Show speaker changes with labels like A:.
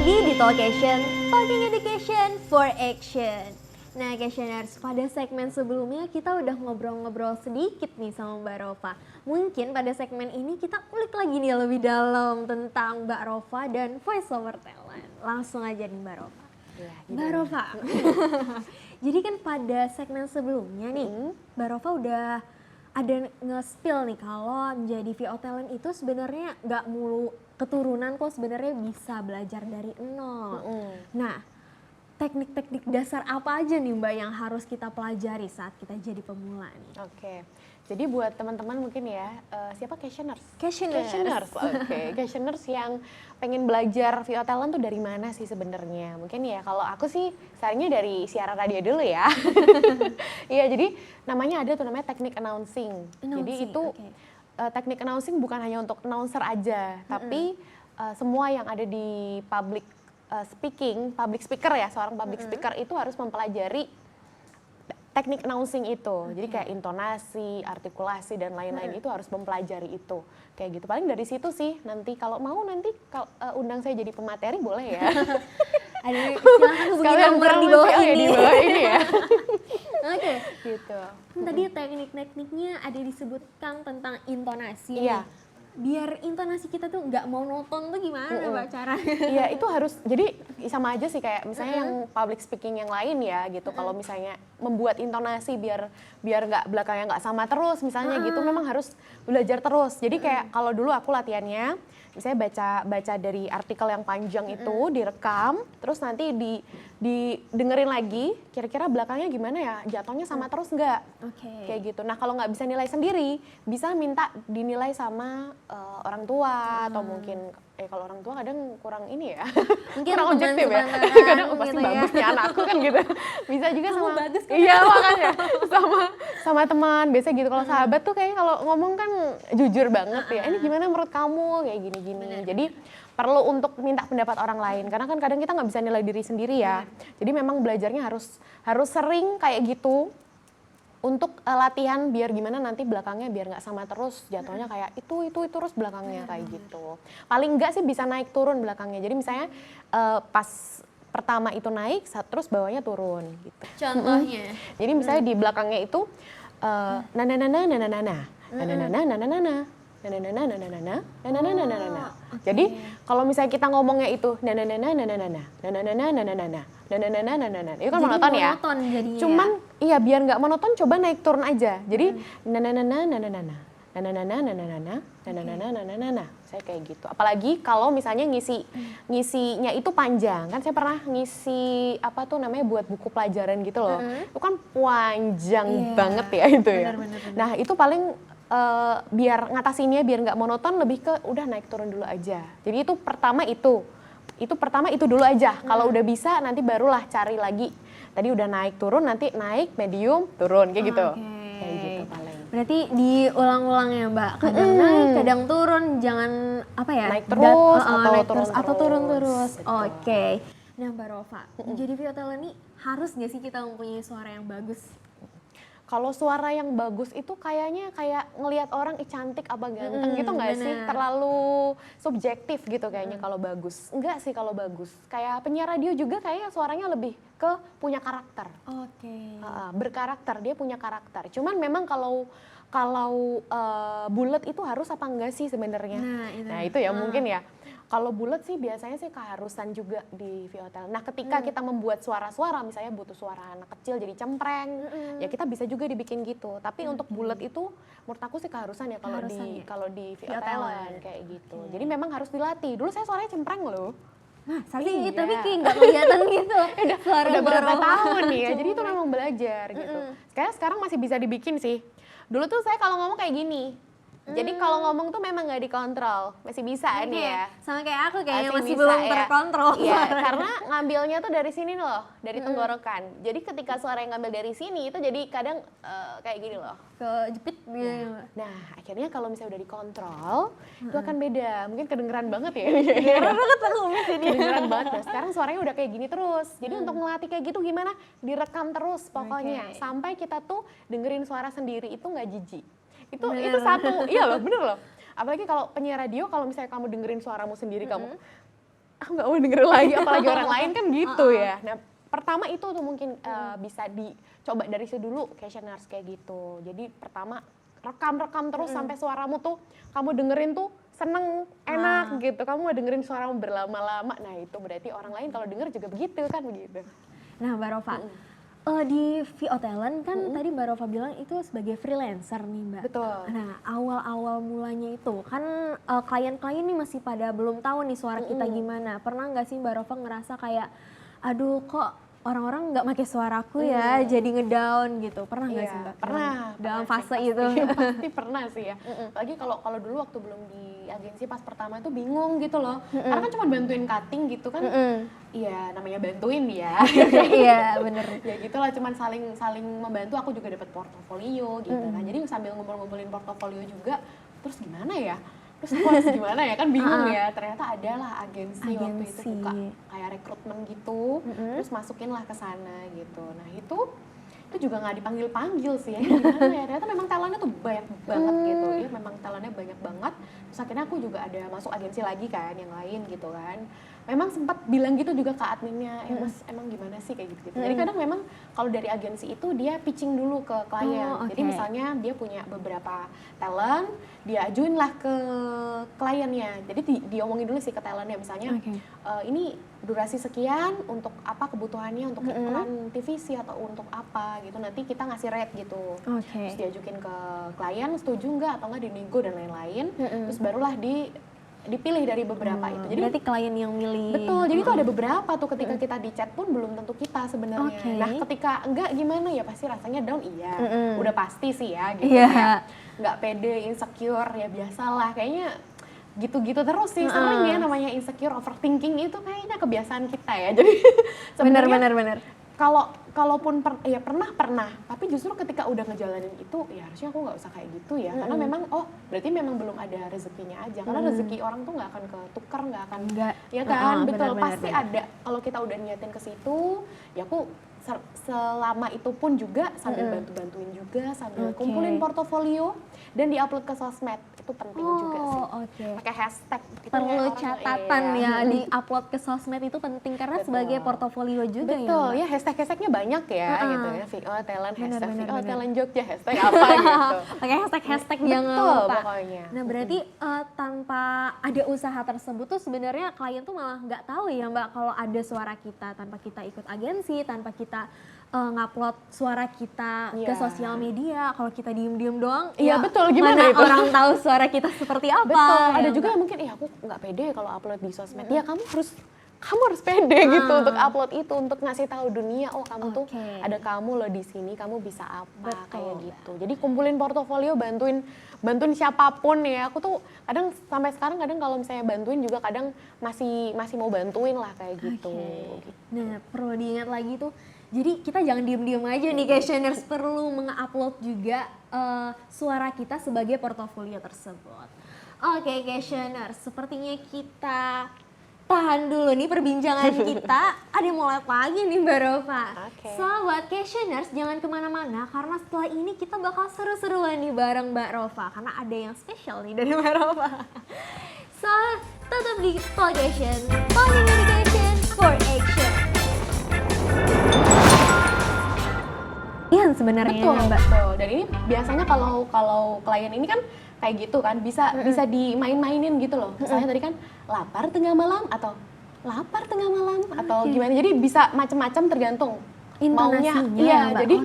A: lagi di Talkation, Talking Education for Action. Nah, Questioners, pada segmen sebelumnya kita udah ngobrol-ngobrol sedikit nih sama Mbak Rova. Mungkin pada segmen ini kita ulik lagi nih lebih dalam tentang Mbak Rova dan voice over talent. Langsung aja nih Mbak Rova.
B: Ya,
A: Mbak Rova, jadi kan pada segmen sebelumnya nih, Mbak Rova udah ada nge-spill nih kalau menjadi VO talent itu sebenarnya nggak mulu keturunan kok, sebenarnya bisa belajar dari nol. Nah, teknik-teknik dasar apa aja nih Mbak yang harus kita pelajari saat kita jadi pemula nih?
B: Oke. Jadi buat teman-teman mungkin ya, siapa questioners?
A: Questioners.
B: Oke. Questioners yang pengen belajar VO talent tuh dari mana sih sebenarnya? Mungkin ya kalau aku sih sarannya dari siaran radio dulu ya. Iya, jadi namanya ada tuh namanya teknik announcing. Jadi itu teknik announcing bukan hanya untuk announcer aja, tapi semua yang ada di public speaker ya, seorang public speaker itu harus mempelajari teknik announcing itu. Jadi kayak intonasi, artikulasi dan lain-lain itu harus mempelajari itu. Kayak gitu. Paling dari situ sih nanti kalau mau undang saya jadi pemateri boleh ya.
A: Silahkan hubungi nomor di bawah ini.
B: Di bawah ini ya.
A: Oke.
B: Gitu.
A: Tadi teknik-tekniknya ada disebutkan tentang intonasi.
B: Iya.
A: Biar intonasi kita tuh nggak mau nonton tuh gimana Mbak caranya?
B: Iya, itu harus, jadi sama aja sih kayak misalnya yang public speaking yang lain ya gitu. Kalau misalnya membuat intonasi biar nggak belakangnya nggak sama terus misalnya gitu, memang harus belajar terus. Jadi kayak kalau dulu aku latihannya misalnya baca dari artikel yang panjang itu direkam, terus nanti didengerin lagi kira-kira belakangnya gimana ya, jatuhnya sama terus nggak? Kayak gitu. Nah kalau nggak bisa nilai sendiri, bisa minta dinilai sama orang tua atau mungkin kalau orang tua kadang kurang ini ya,
A: Mungkin
B: kurang objektif ya. Kadang pasti
A: gitu
B: bagus nih anakku kan gitu. Bisa juga
A: Kamu
B: sama
A: bagus kan?
B: iya makanya sama teman biasanya gitu. Kalau sahabat tuh kayaknya kalau ngomong kan jujur banget ya. Ini gimana menurut kamu kayak gini-gini. Jadi perlu untuk minta pendapat orang lain karena kan kadang kita nggak bisa nilai diri sendiri ya. Jadi memang belajarnya harus sering kayak gitu. Untuk latihan biar gimana nanti belakangnya biar nggak sama terus jatuhnya kayak itu terus belakangnya kayak gitu. Paling nggak sih bisa naik turun belakangnya. Jadi misalnya pas pertama itu naik, terus bawahnya turun gitu.
A: Contohnya?
B: Jadi misalnya di belakangnya itu Jadi kalau misalnya kita ngomongnya itu itu kan monoton ya. Cuman iya biar nggak monoton coba naik turun aja. Jadi saya kayak gitu. Apalagi kalau misalnya ngisinya itu panjang. Kan saya pernah ngisi apa tuh namanya buat buku pelajaran gitu loh. Itu kan panjang banget ya itu ya. Nah, itu paling biar ngatasinnya biar nggak monoton lebih ke udah naik turun dulu aja. Jadi itu pertama itu dulu aja. Kalau udah bisa nanti barulah cari lagi. Tadi udah naik turun, nanti naik medium turun kayak gitu. Kayak gitu paling.
A: Berarti diulang-ulang ya Mbak. Kadang naik, kadang turun, jangan apa ya?
B: Naik terus
A: atau turun terus. Oke. Nah Mbak Rova, jadi VO talent ini harus nggak sih kita mempunyai suara yang bagus?
B: Kalau suara yang bagus itu kayaknya kayak ngelihat orang cantik apa ganteng gitu nggak sih? Terlalu subjektif gitu kayaknya kalau bagus. Enggak sih kalau bagus. Kayak penyiar radio juga kayaknya suaranya lebih ke punya karakter. Berkarakter, dia punya karakter. Cuman memang kalau bulat itu harus apa enggak sih sebenarnya? Nah itu ya mungkin ya. Kalau bulat sih biasanya sih keharusan juga di VO talent. Nah ketika kita membuat suara-suara, misalnya butuh suara anak kecil jadi cempreng, ya kita bisa juga dibikin gitu. Tapi untuk bulat itu menurut aku sih keharusan ya kalau di VO talent kayak gitu. Jadi memang harus dilatih. Dulu saya suaranya cempreng loh.
A: Nah, tapi kayak nggak kelihatan gitu.
B: Udah berapa tahun nih ya, jadi itu memang belajar gitu. Sekarang masih bisa dibikin sih. Dulu tuh saya kalau ngomong kayak gini. Jadi kalau ngomong tuh memang nggak dikontrol, masih bisa nih ya.
A: Sama kayak aku kayaknya masih belum terkontrol.
B: Iya, karena ngambilnya tuh dari sini loh, dari tenggorokan. Jadi ketika suara yang ngambil dari sini itu jadi kadang kayak gini loh.
A: Kejepit gitu.
B: Nah, akhirnya kalau misalnya udah dikontrol, itu akan beda. Mungkin kedengeran banget ya. Kedengeran banget. Nah, sekarang suaranya udah kayak gini terus. Jadi untuk ngelatih kayak gitu gimana? Direkam terus pokoknya. Sampai kita tuh dengerin suara sendiri itu nggak jijik. Itu satu, iya loh, bener loh. Apalagi kalau penyiar radio, kalau misalnya kamu dengerin suaramu sendiri, kamu aku nggak mau dengerin lagi, apalagi orang lain kan gitu ya. Nah pertama itu tuh mungkin bisa dicoba dari situ dulu questionnaires kayak gitu. Jadi pertama rekam terus sampai suaramu tuh kamu dengerin tuh seneng, enak gitu. Kamu mau dengerin suaramu berlama-lama, nah itu berarti orang lain kalau denger juga begitu kan begitu.
A: Nah Mbak Rova, di VO Talent kan tadi Mbak Rova bilang itu sebagai freelancer nih Mbak.
B: Betul.
A: Nah awal-awal mulanya itu kan klien-klien nih masih pada belum tahu nih suara kita gimana. Pernah nggak sih Mbak Rova ngerasa kayak, aduh kok orang-orang nggak pakai suaraku ya, jadi ngedown gitu. Pernah nggak sih Mbak?
B: Pernah.
A: Dalam
B: Pernah
A: fase
B: sih,
A: itu.
B: pasti pernah sih ya. Apalagi kalau dulu waktu belum di agensi pas pertama itu bingung gitu loh. Karena kan cuma bantuin cutting gitu kan. Iya, namanya bantuin ya.
A: Iya bener.
B: Ya gitulah, cuman saling membantu. Aku juga dapat portofolio gitu. Nah jadi sambil ngumpulin portofolio juga, terus gimana ya? Terus aku harus gimana ya, kan bingung ya. Ternyata adalah agensi waktu itu buka kayak rekrutmen gitu, terus masukin lah ke sana gitu. Nah itu juga nggak dipanggil-panggil sih ya, gimana ya, ternyata memang talentnya tuh banyak banget gitu. Dia memang talentnya banyak banget. Terus akhirnya aku juga ada masuk agensi lagi kan, yang lain gitu kan. Memang sempat bilang gitu juga ke adminnya, Mas emang gimana sih kayak gitu-gitu. Jadi kadang memang kalau dari agensi itu dia pitching dulu ke klien. Jadi misalnya dia punya beberapa talent, dia ajuin lah ke kliennya. Jadi diomongin dulu sih ke talentnya, misalnya ini durasi sekian, untuk apa kebutuhannya, untuk iklan TVC atau untuk apa gitu. Nanti kita ngasih rate gitu. Terus diajukin ke klien, setuju nggak atau nggak dinego dan lain-lain. Terus barulah dipilih dari beberapa itu. Jadi
A: berarti klien yang milih.
B: Betul, jadi tuh ada beberapa tuh ketika kita di chat pun belum tentu kita sebenarnya. Nah ketika enggak gimana ya, pasti rasanya down iya. Udah pasti sih ya gitu ya. Nggak pede, insecure, ya biasalah kayaknya gitu-gitu terus sih. Sering ya namanya insecure, overthinking itu kayaknya kebiasaan kita ya. Jadi sebenarnya
A: bener.
B: Kalaupun pernah, tapi justru ketika udah ngejalanin itu ya harusnya aku nggak usah kayak gitu ya, karena memang berarti memang belum ada rezekinya aja, karena rezeki orang tuh nggak akan ketukar, nggak akan ya kan, betul, pasti ada. Kalau kita udah niatin ke situ, ya aku selama itu pun juga sambil bantu-bantuin juga, sambil kumpulin portofolio dan diupload ke sosmed, itu penting juga sih. Pakai hashtag.
A: Perlu catatan ya, di-upload ke sosmed itu penting karena sebagai portofolio juga ya.
B: Betul, ya hashtag-hashtagnya banyak ya gitu ya. VO Talent, hashtag VO Talent Jogja, hashtag apa gitu.
A: Pakai hashtag jangan lupa.
B: Pokoknya.
A: Nah berarti tanpa ada usaha tersebut tuh sebenarnya klien tuh malah nggak tahu ya Mbak kalau ada suara kita, tanpa kita ikut agensi, tanpa kita ngupload suara kita ke sosial media. Kalau kita diem-diem doang,
B: iya betul, gimana
A: mana
B: itu?
A: orang tahu suara kita seperti apa.
B: Betul, ada juga yang mungkin aku nggak pede kalau upload di sosmed. Ya kamu harus pede gitu untuk upload itu, untuk ngasih tahu dunia, oh kamu tuh ada kamu loh di sini, kamu bisa apa kayak gitu. Jadi kumpulin portofolio, bantuin siapapun ya. Aku tuh kadang sampai sekarang kalau misalnya bantuin juga kadang masih mau bantuin lah kayak gitu.
A: Nah perlu diingat lagi tuh, jadi kita jangan diem-diem aja nih, questionnaires perlu mengupload juga suara kita sebagai portofolio tersebut. Oke, questionnaires, sepertinya kita tahan dulu nih perbincangan kita. Ada yang mau lihat lagi nih Mbak Rova. So buat questionnaires jangan kemana-mana, karena setelah ini kita bakal seru-seruan nih bareng Mbak Rova, karena ada yang spesial nih dari Mbak Rova. So tetap di Talkation, Communication for Action. Iya sebenarnya Mbak.
B: Betul. Dan ini biasanya kalau klien ini kan kayak gitu kan, bisa dimain-mainin gitu loh. Misalnya tadi kan lapar tengah malam atau lapar tengah malam atau gimana. Jadi bisa macam-macam tergantung maunya.
A: Intonasinya
B: Iya,
A: Mbak.
B: jadi